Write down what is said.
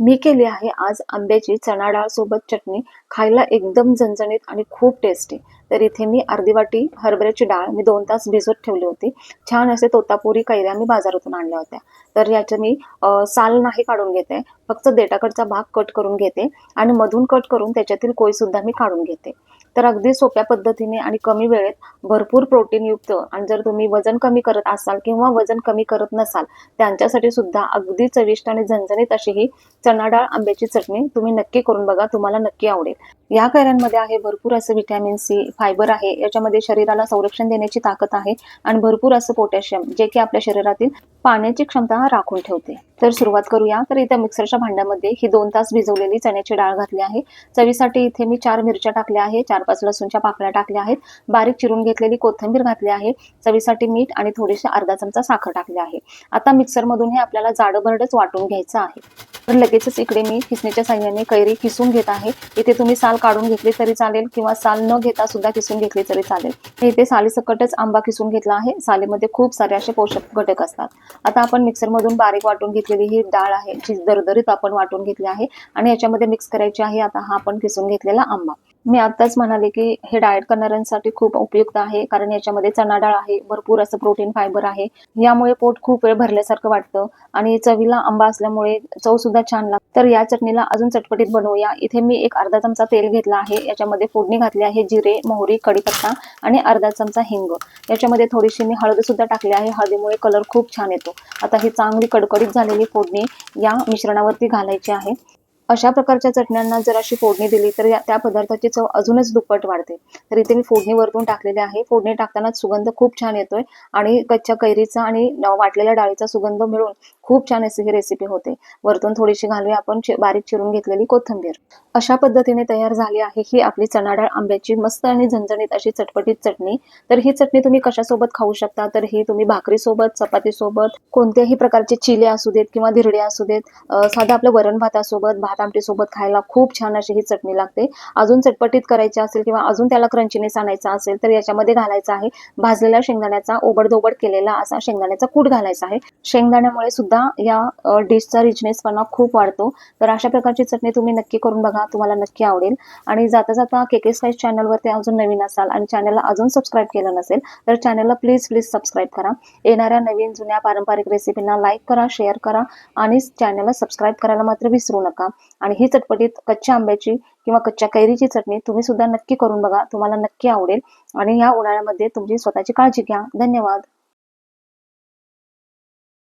मी केली आहे आज आंब्याची चणा डाळ सोबत चटणी. खायला एकदम झणझणीत आणि खूप टेस्टी. तर इथे मी अर्धी वाटी हरभऱ्याची डाळ मी 2 तास भिजवत ठेवली होती. छान असे तोतापुरी कैऱ्या मी बाजारातून आणल्या होत्या. तर याचं मी साल नाही काढून घेते. फक्त देठाकडचा भाग कट करून घेते आणि मधून कट करून त्याच्यातील कोयसुद्धा मी काढून घेते. तर अगदी सोप्या पद्धतीने आणि कमी वेळेत भरपूर प्रोटीनयुक्त आणि जर तुम्ही वजन कमी करत असाल किंवा वजन कमी करत नसाल त्यांच्यासाठी सुद्धा अगदी चविष्ट आणि झणझणीत अशी ही चणा डाळ आंब्याची चटणी तुम्ही नक्की करून बघा, तुम्हाला नक्की आवडेल. या कैऱ्यांमध्ये आहे भरपूर असं व्हिटॅमिन सी, फायबर आहे. याच्यामध्ये शरीराला संरक्षण देण्याची ताकद आहे आणि भरपूर असं पोटॅशियम जे की आपल्या शरीरातील पाण्याची क्षमता राखून ठेवते. तर सुरुवात करूया. तर इथे मिक्सरच्या भांड्यामध्ये ही 2 तास भिजवलेली चण्याची डाळ घातली आहे. चवीसाठी इथे मी 4 मिरच्या टाकल्या आहे, 4-5 लसूणच्या पाकळ्या टाकल्या आहेत, बारीक चिरून घेतलेली कोथिंबीर घातली आहे, चवीसाठी मीठ आणि थोडीशी अर्धा चमचा साखर टाकली आहे. आता मिक्सरमधून हे आपल्याला जाडभरडच वाटून घ्यायचं आहे. तर लगेचच इकडे मी खिसणीच्या साहाय्याने कैरी किसून घेत आहे. इथे तुम्ही साल काढून घेतली तरी चालेल किंवा साल न घेता सुद्धा किसून घेतली तरी चालेल. इथे सालीसकटच आंबा किसून घेतला आहे. सालीमध्ये खूप सारे असे पोषक घटक असतात. आता आपण मिक्सरमधून बारीक वाटून घेतलेली ही डाळ आहे जी दरदरीत आपण वाटून घेतली आहे आणि याच्यामध्ये मिक्स करायची आहे आता हा आपण किसून घेतलेला आंबा. मी आताच म्हणाले की हे डाएट करणाऱ्यांसाठी खूप उपयुक्त आहे कारण याच्यामध्ये चणा डाळ आहे, भरपूर असं प्रोटीन फायबर आहे. यामुळे पोट खूप वेळ भरल्यासारखं वाटतं आणि चवीला आंबा असल्यामुळे चव सुद्धा छान लागते. तर या चटणीला अजून चटपटीत बनवूया. इथे मी एक अर्धा चमचा तेल घेतला आहे. याच्यामध्ये फोडणी घातली आहे जिरे, मोहरी, कढीपत्ता आणि अर्धा चमचा हिंग. याच्यामध्ये थोडीशी मी हळद सुद्धा टाकली आहे. हळदीमुळे कलर खूप छान येतो. आता ही चांगली कडकडीत झालेली फोडणी या मिश्रणावरती घालायची आहे. अशा प्रकारच्या चटण्यांना जर अशी फोडणी दिली तर त्या पदार्थाची चव अजूनच दुप्पट वाढते. तर इथे मी फोडणी वरतून टाकलेली आहे. फोडणी टाकताना सुगंध खूप छान येतोय आणि कच्च्या कैरीचा आणि वाटलेल्या डाळीचा सुगंध मिळून खूप छान अशी ही रेसिपी होते. वरतून थोडीशी घालूया आपण बारीक चिरून घेतलेली कोथिंबीर. अशा पद्धतीने तयार झाली आहे ही आपली चणा डाळ आंब्याची मस्त आणि झणझणीत अशी चटपटीत चटणी. तर ही चटणी तुम्ही कशासोबत खाऊ शकता तर ही तुम्ही भाकरीसोबत, चपातीसोबत, कोणत्याही प्रकारचे चिले असू देत किंवा धिरडे असू देत, साधं आपलं वरण भातासोबत, भात आमटी सोबत खायला खूप छान अशी ही चटणी लागते. अजून चटपटीत करायची असेल किंवा अजून त्याला क्रंचीनेस आणायचा असेल तर याच्यामध्ये घालायचा आहे भाजलेल्या शेंगदाण्याचा ओबडधोबड केलेला असा शेंगदाण्याचा कूट घालायचा आहे. शेंगदाण्यामुळे सुद्धा या डिशचा रिचनेसपणा खूप वाढतो. तर अशा प्रकारची चटणी तुम्ही नक्की करून बघा, तुम्हाला नक्की आवडेल. आणि जाता जाता केके स्पाइस चॅनलवरती अजून नवीन असाल आणि चॅनलला अजून सबस्क्राईब केलं नसेल तर चॅनलला प्लीज सबस्क्राईब करा. येणाऱ्या नवीन जुन्या पारंपरिक रेसिपींना लाईक करा, शेअर करा आणि चॅनलला सबस्क्राईब करायला मात्र विसरू नका. आणि ही चटपटीत कच्च्या आंब्याची किंवा कच्च्या कैरीची चटणी तुम्ही सुद्धा नक्की करून बघा, तुम्हाला नक्की आवडेल. आणि या उन्हाळ्यामध्ये तुमची स्वतःची काळजी घ्या. धन्यवाद.